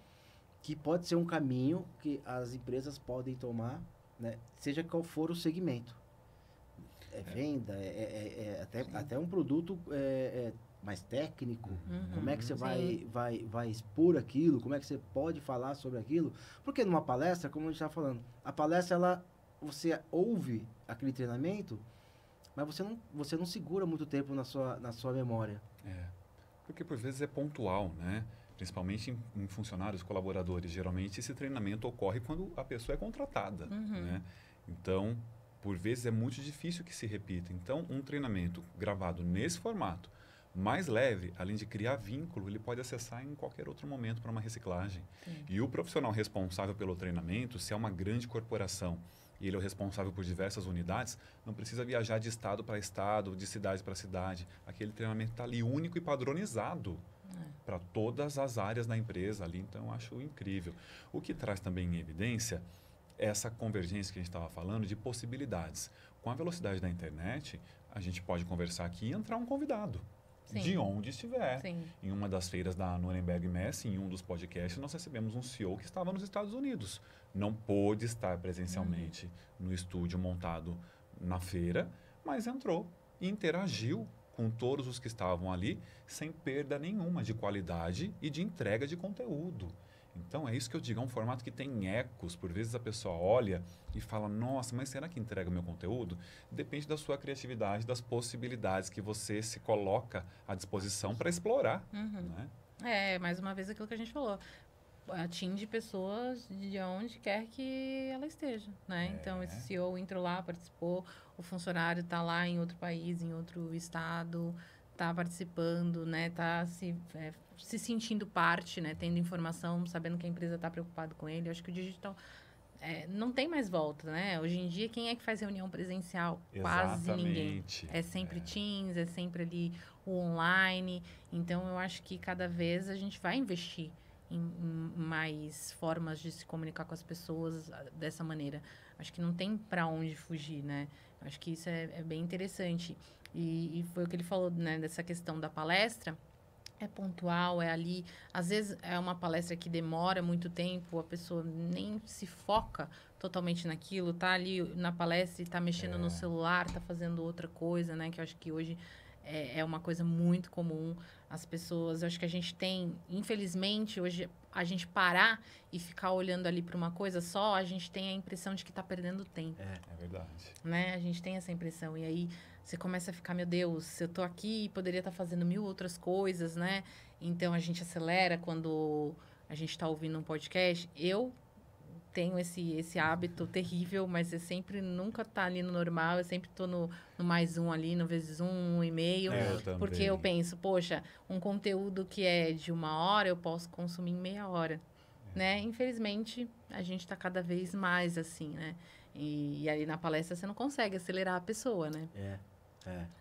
que pode ser um caminho que as empresas podem tomar, né? Seja qual for o segmento. Venda, até um produto mais técnico. Como é que você vai expor aquilo? Como é que você pode falar sobre aquilo? Porque numa palestra, como a gente estava falando, a palestra, você ouve aquele treinamento, mas você não segura muito tempo na sua memória. Porque por vezes é pontual, né? Principalmente em funcionários, colaboradores. Geralmente esse treinamento ocorre quando a pessoa é contratada, né? Então, por vezes é muito difícil que se repita. Então, um treinamento gravado nesse formato, mais leve, além de criar vínculo, ele pode acessar em qualquer outro momento para uma reciclagem. E o profissional responsável pelo treinamento, se é uma grande corporação e ele é o responsável por diversas unidades, não precisa viajar de estado para estado, de cidade para cidade. Aquele treinamento está ali único e padronizado para todas as áreas da empresa ali. Então, eu acho incrível. O que traz também em evidência é essa convergência que a gente estava falando de possibilidades. Com a velocidade da internet, a gente pode conversar aqui e entrar um convidado. Sim. De onde estiver. Sim. Em uma das feiras da Nuremberg Messe, em um dos podcasts, nós recebemos um CEO que estava nos Estados Unidos. Não pôde estar presencialmente no estúdio montado na feira, mas entrou e interagiu com todos os que estavam ali, sem perda nenhuma de qualidade e de entrega de conteúdo. Então, é isso que eu digo, é um formato que tem ecos. Por vezes a pessoa olha e fala, nossa, mas será que entrega o meu conteúdo? Depende da sua criatividade, das possibilidades que você se coloca à disposição para explorar. Né? Mais uma vez aquilo que a gente falou. Atinge pessoas de onde quer que ela esteja, né? Então, esse CEO entrou lá, participou, o funcionário está lá em outro país, em outro estado, está participando, né? Está se sentindo parte, né? Tendo informação, sabendo que a empresa está preocupada com ele. Eu acho que o digital não tem mais volta, né? Hoje em dia, quem é que faz reunião presencial? Quase ninguém. É sempre Teams, é sempre ali o online. Então, eu acho que cada vez a gente vai investir em mais formas de se comunicar com as pessoas dessa maneira. Acho que não tem para onde fugir, né? Acho que isso é bem interessante. E foi o que ele falou, né? Dessa questão da palestra. É pontual, é ali. Às vezes é uma palestra que demora muito tempo, a pessoa nem se foca totalmente naquilo, tá ali na palestra e tá mexendo no celular, tá fazendo outra coisa, né? Que eu acho que hoje é uma coisa muito comum. As pessoas, eu acho que a gente tem, infelizmente, hoje, a gente parar e ficar olhando ali para uma coisa só, a gente tem a impressão de que está perdendo tempo. É verdade. Né? A gente tem essa impressão. E aí você começa a ficar, meu Deus, eu tô aqui e poderia estar fazendo 1000 outras coisas, né? Então a gente acelera quando a gente está ouvindo um podcast. Eu tenho esse hábito terrível, mas eu sempre nunca tá ali no normal, eu sempre tô no mais um ali, no vezes 1,5. Porque eu penso, poxa, um conteúdo que é de 1 hora, eu posso consumir em meia hora, né? Infelizmente, a gente tá cada vez mais assim, né? E ali na palestra você não consegue acelerar a pessoa, né?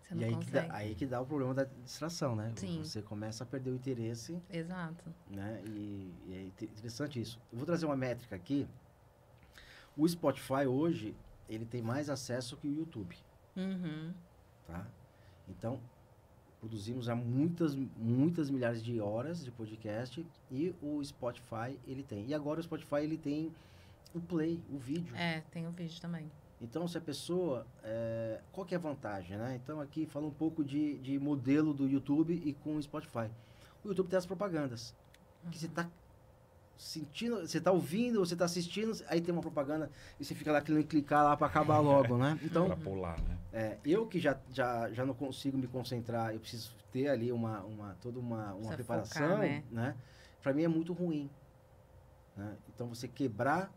Você não consegue. Aí que dá o problema da distração, né? Sim. Você começa a perder o interesse. Exato. Né? E é interessante isso. Eu vou trazer uma métrica aqui. O Spotify hoje, ele tem mais acesso que o YouTube. Tá? Então, produzimos há muitas milhares de horas de podcast e o Spotify, ele tem. E agora o Spotify, ele tem o play, o vídeo. Tem o vídeo também. Então, se a pessoa... qual que é a vantagem, né? Então, aqui fala um pouco de modelo do YouTube e com o Spotify. O YouTube tem as propagandas. Que você está sentindo, você está ouvindo, você está assistindo, aí tem uma propaganda e você fica lá querendo clicar lá para acabar logo, né? Então, para pular, né? Eu que já não consigo me concentrar, eu preciso ter ali toda uma preparação, focar, né? Para mim é muito ruim. Né? Então, você quebrar,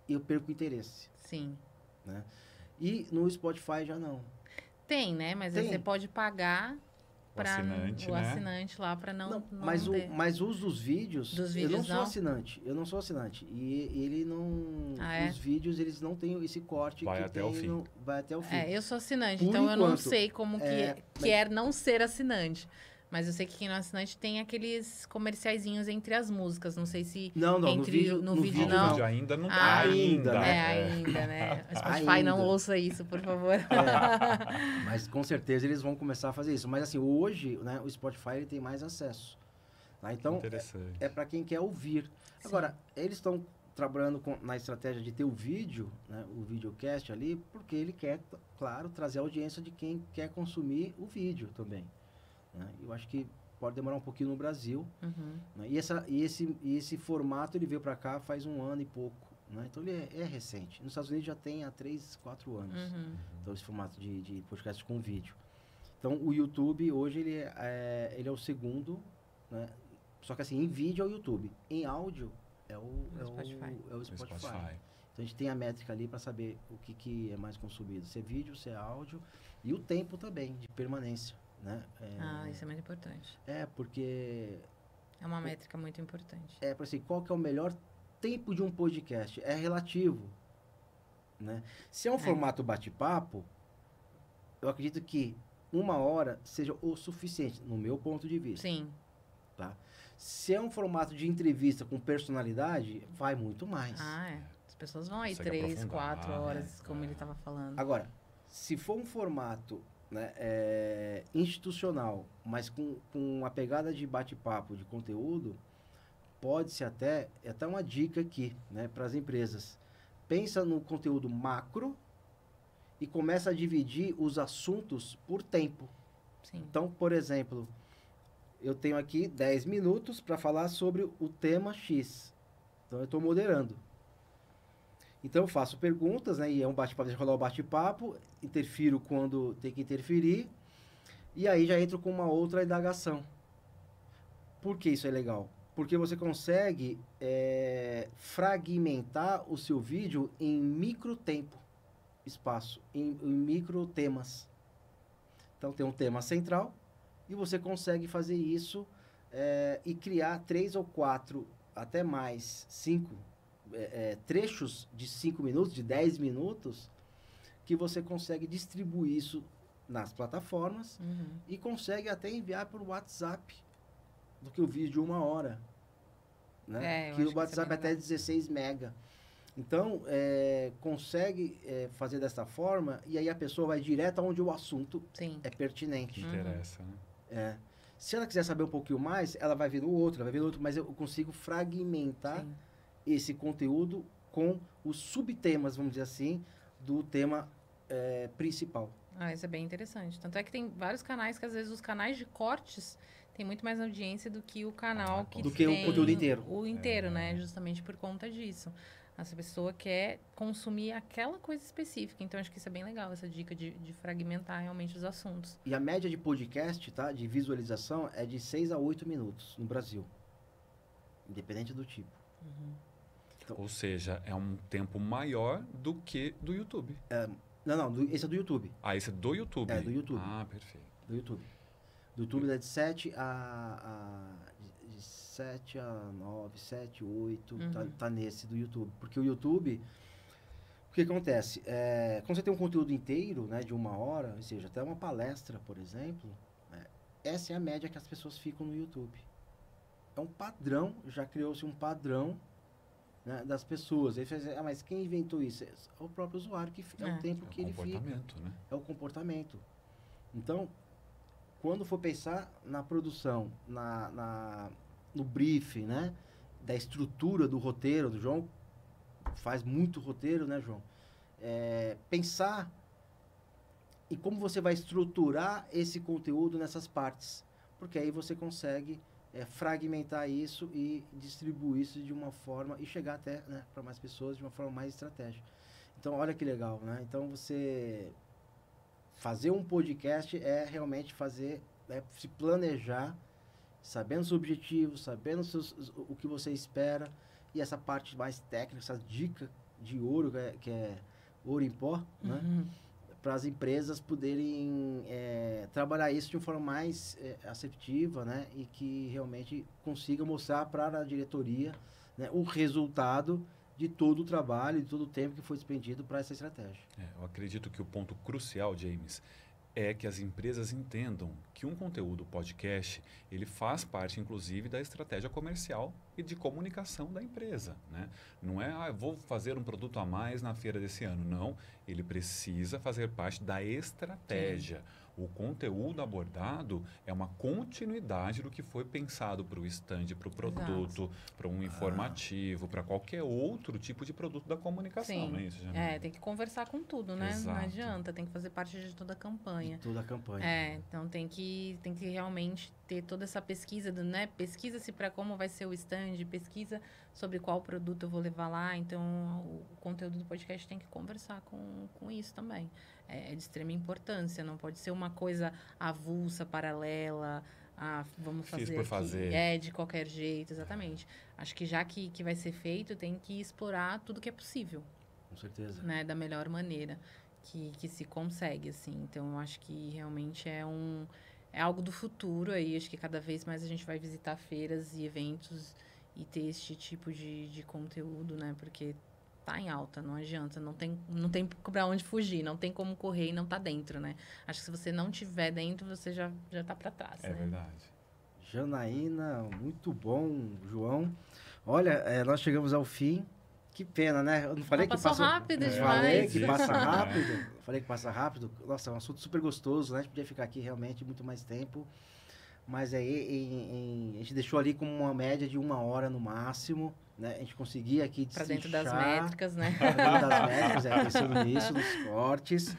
eu perco o interesse. Sim. Né? E no Spotify já não. Tem, né? Mas aí você pode pagar para o né? assinante lá para não mas ter. Mas os dos vídeos, eu não sou não? assinante. Eu não sou assinante. E ele não... Ah, os vídeos, eles não têm esse corte vai que até tem o fim. vai até o fim. Eu sou assinante, Por então eu não enquanto, sei como que é não ser assinante. Mas eu sei que quem não é assinante tem aqueles comerciaizinhos entre as músicas. Não sei se Não, entre no vídeo vídeo não. No vídeo ainda não ainda, né? Ainda, né? O Spotify não ouça isso, por favor. Mas com certeza eles vão começar a fazer isso. Mas assim, hoje, né, o Spotify ele tem mais acesso. Tá? Então, é para quem quer ouvir. Sim. Agora, eles estão trabalhando na estratégia de ter o vídeo, né, o videocast ali, porque ele quer, claro, trazer a audiência de quem quer consumir o vídeo também. Né? Eu acho que pode demorar um pouquinho no Brasil. Né? E esse formato ele veio para cá faz 1 ano e pouco. Né? Então ele é recente. Nos Estados Unidos já tem há 3, 4 anos. Então esse formato de podcast com vídeo. Então o YouTube hoje ele é o segundo. Né? Só que assim, em vídeo é o YouTube. Em áudio é o Spotify. Então a gente tem a métrica ali para saber o que é mais consumido. Se é vídeo, se é áudio. E o tempo também de permanência. Né? Isso é muito importante. Porque... É uma métrica muito importante. Por assim, qual que é o melhor tempo de um podcast? É relativo. né? Se é um formato bate-papo, eu acredito que 1 hora seja o suficiente, no meu ponto de vista. Sim. Tá? Se é um formato de entrevista com personalidade, vai muito mais. Ah, é. As pessoas vão aí Consegue 3, aprofundar, 4 horas, como ele estava falando. Agora, se for um formato, né, institucional, mas com uma pegada de bate-papo, de conteúdo, pode-se até uma dica aqui, né, para as empresas. Pensa no conteúdo macro e começa a dividir os assuntos por tempo. Sim. Então, por exemplo, eu tenho aqui 10 minutos para falar sobre o tema X. Então, eu estou moderando. Então, eu faço perguntas, né? E é um bate-papo, deixa rolar o bate-papo, interfiro quando tem que interferir, e aí já entro com uma outra indagação. Por que isso é legal? Porque você consegue fragmentar o seu vídeo em micro tempo, espaço, em micro temas. Então, tem um tema central, e você consegue fazer isso e criar 3 ou 4, até mais, 5 trechos de 5 minutos, de 10 minutos, que você consegue distribuir isso nas plataformas e consegue até enviar por WhatsApp do que o vídeo de 1 hora. Né? Que o WhatsApp é até 16 mega. Então, consegue fazer dessa forma e aí a pessoa vai direto onde o assunto é pertinente. Interessa, né? Se ela quiser saber um pouquinho mais, ela vai ver no outro, mas eu consigo fragmentar esse conteúdo com os subtemas, vamos dizer assim, do tema principal. Ah, isso é bem interessante. Tanto é que tem vários canais que, às vezes, os canais de cortes têm muito mais audiência do que o canal que do que o conteúdo inteiro. O inteiro, né? Justamente por conta disso. Essa pessoa quer consumir aquela coisa específica. Então, acho que isso é bem legal, essa dica de fragmentar realmente os assuntos. E a média de podcast, tá? De visualização, é de 6 a 8 minutos no Brasil. Independente do tipo. Então, ou seja, é um tempo maior do que do YouTube. Esse é do YouTube. Ah, esse é do YouTube? É, do YouTube. Ah, perfeito. Do YouTube. Do YouTube é de 7 de 7 a 9, 7, 8, tá nesse do YouTube. Porque o YouTube, o que acontece? Quando você tem um conteúdo inteiro, né, de 1 hora, ou seja, até uma palestra, por exemplo, essa é a média que as pessoas ficam no YouTube. É um padrão, já criou-se um padrão, né, das pessoas. Aí você diz, mas quem inventou isso? É o próprio usuário, que é o tempo que ele fica. Né? É o comportamento. Então, quando for pensar na produção, no briefing, né, da estrutura do roteiro, do João faz muito roteiro, né, João? Pensar em como você vai estruturar esse conteúdo nessas partes, porque aí você consegue fragmentar isso e distribuir isso de uma forma e chegar até, né, para mais pessoas de uma forma mais estratégica. Então, olha que legal, né? Então, você fazer um podcast é realmente se planejar, sabendo os objetivos, sabendo o que você espera, e essa parte mais técnica, essa dica de ouro, que é ouro em pó, né? Para as empresas poderem trabalhar isso de uma forma mais assertiva, né? E que realmente consiga mostrar para a diretoria, né, o resultado de todo o trabalho, de todo o tempo que foi despendido para essa estratégia. Eu acredito que o ponto crucial, James, é que as empresas entendam que um conteúdo podcast, ele faz parte, inclusive, da estratégia comercial e de comunicação da empresa, né? Não é, vou fazer um produto a mais na feira desse ano. Não, ele precisa fazer parte da estratégia. Sim. O conteúdo abordado é uma continuidade do que foi pensado para o stand, para o produto, para um informativo, para qualquer outro tipo de produto da comunicação. Sim. Não é isso, Janine? Tem que conversar com tudo, né? Exato. Não adianta, tem que fazer parte de toda a campanha. De toda a campanha. Então tem que realmente ter toda essa pesquisa, né? Pesquisa-se para como vai ser o stand, pesquisa sobre qual produto eu vou levar lá. Então, o conteúdo do podcast tem que conversar com isso também. É de extrema importância, não pode ser uma coisa avulsa, paralela, vamos fazer Fiz por aqui. fazer. De qualquer jeito, exatamente. Acho que já que vai ser feito, tem que explorar tudo que é possível. Com certeza. Né? Da melhor maneira que se consegue, assim. Então, eu acho que realmente é algo do futuro aí. Acho que cada vez mais a gente vai visitar feiras e eventos e ter este tipo de conteúdo, né? Porque tá em alta, não adianta, não tem para onde fugir, não tem como correr e não tá dentro, né? Acho que se você não tiver dentro, você já tá para trás, É né? verdade. Janaína, muito bom, João. Olha, nós chegamos ao fim. Que pena, né? Eu não falei que passou rápido Falei demais. que passa rápido. Falei que passa rápido. Nossa, é um assunto super gostoso, né? A gente podia ficar aqui realmente muito mais tempo. Mas aí a gente deixou ali como uma média de 1 hora no máximo, né? A gente conseguia aqui Para dentro das destrinchar, métricas, né? pra dentro das métricas, pensando nisso, nos cortes.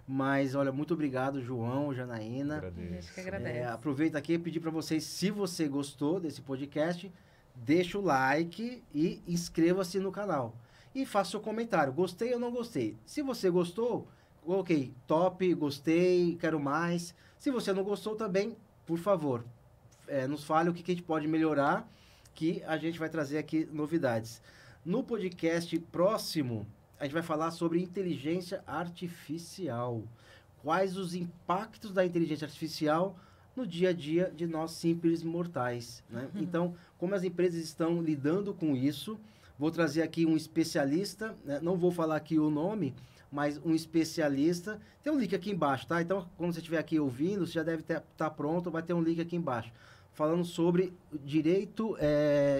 Mas, olha, muito obrigado, João, Janaína. A gente que agradece. Aproveita aqui e pedir para vocês, se você gostou desse podcast, deixa o like e inscreva-se no canal. E faça seu comentário, gostei ou não gostei. Se você gostou, ok, top, gostei, quero mais. Se você não gostou também, por favor, nos fale o que a gente pode melhorar, que a gente vai trazer aqui novidades. No podcast próximo, a gente vai falar sobre inteligência artificial. Quais os impactos da inteligência artificial no dia a dia de nós simples mortais, né? Então, como as empresas estão lidando com isso, vou trazer aqui um especialista, né? Não vou falar aqui o nome, mas um especialista. Tem um link aqui embaixo, tá? Então, quando você estiver aqui ouvindo, você já deve estar pronto, vai ter um link aqui embaixo, falando sobre direito,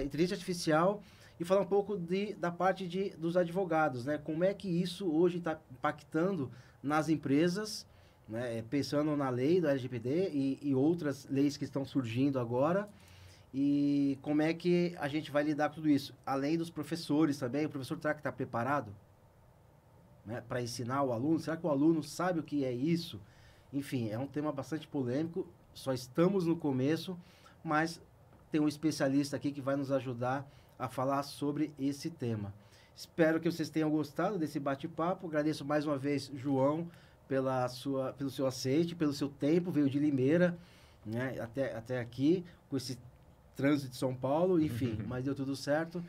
inteligência artificial, e falar um pouco da parte dos advogados, né? Como é que isso hoje está impactando nas empresas, né? Pensando na lei do LGPD e outras leis que estão surgindo agora, e como é que a gente vai lidar com tudo isso. Além dos professores também, o professor será que está preparado, né, para ensinar o aluno? Será que o aluno sabe o que é isso? Enfim, é um tema bastante polêmico, só estamos no começo, mas tem um especialista aqui que vai nos ajudar a falar sobre esse tema. Espero que vocês tenham gostado desse bate-papo. Agradeço mais uma vez, João, pelo seu aceite, pelo seu tempo. Veio de Limeira, né, até aqui, com esse trânsito de São Paulo, enfim, mas deu tudo certo.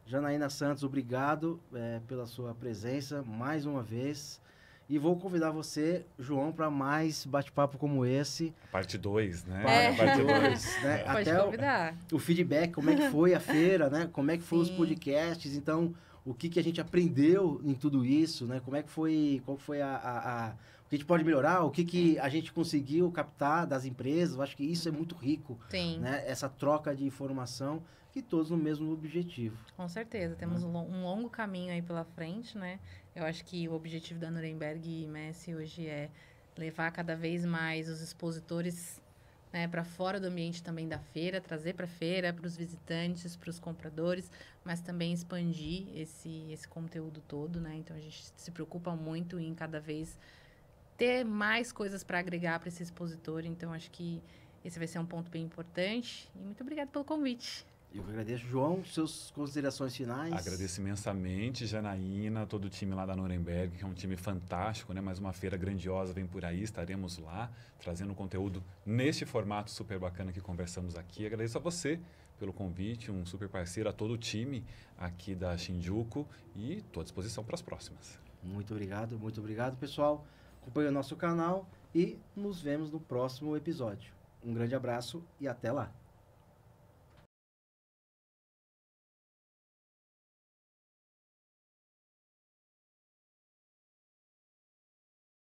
Janaína Santos, obrigado pela sua presença mais uma vez. E vou convidar você, João, para mais bate-papo como esse. Parte 2, né? Parte Parte 2. Né? Pode Até convidar. o feedback, como é que foi a feira, né? Como é que foram os Sim. podcasts. Então, o que a gente aprendeu em tudo isso, né? Como é que foi, qual foi o que a gente pode melhorar, o que a gente conseguiu captar das empresas. Eu acho que isso é muito rico, Sim. né? Essa troca de informação, que todos no mesmo objetivo. Com certeza, temos um longo caminho aí pela frente, né? Eu acho que o objetivo da Nuremberg e Messi hoje é levar cada vez mais os expositores, né, para fora do ambiente também da feira, trazer para a feira, para os visitantes, para os compradores, mas também expandir esse conteúdo todo, né? Então a gente se preocupa muito em cada vez ter mais coisas para agregar para esse expositor. Então acho que esse vai ser um ponto bem importante. E muito obrigada pelo convite. Eu que agradeço. João, suas considerações finais? Agradeço imensamente, Janaína, todo o time lá da Nuremberg, que é um time fantástico, né? Mais uma feira grandiosa vem por aí, estaremos lá, trazendo conteúdo neste formato super bacana que conversamos aqui. Agradeço a você pelo convite, um super parceiro, a todo o time aqui da Shinjuku, e estou à disposição para as próximas. Muito obrigado, pessoal. Acompanhe o nosso canal e nos vemos no próximo episódio. Um grande abraço e até lá.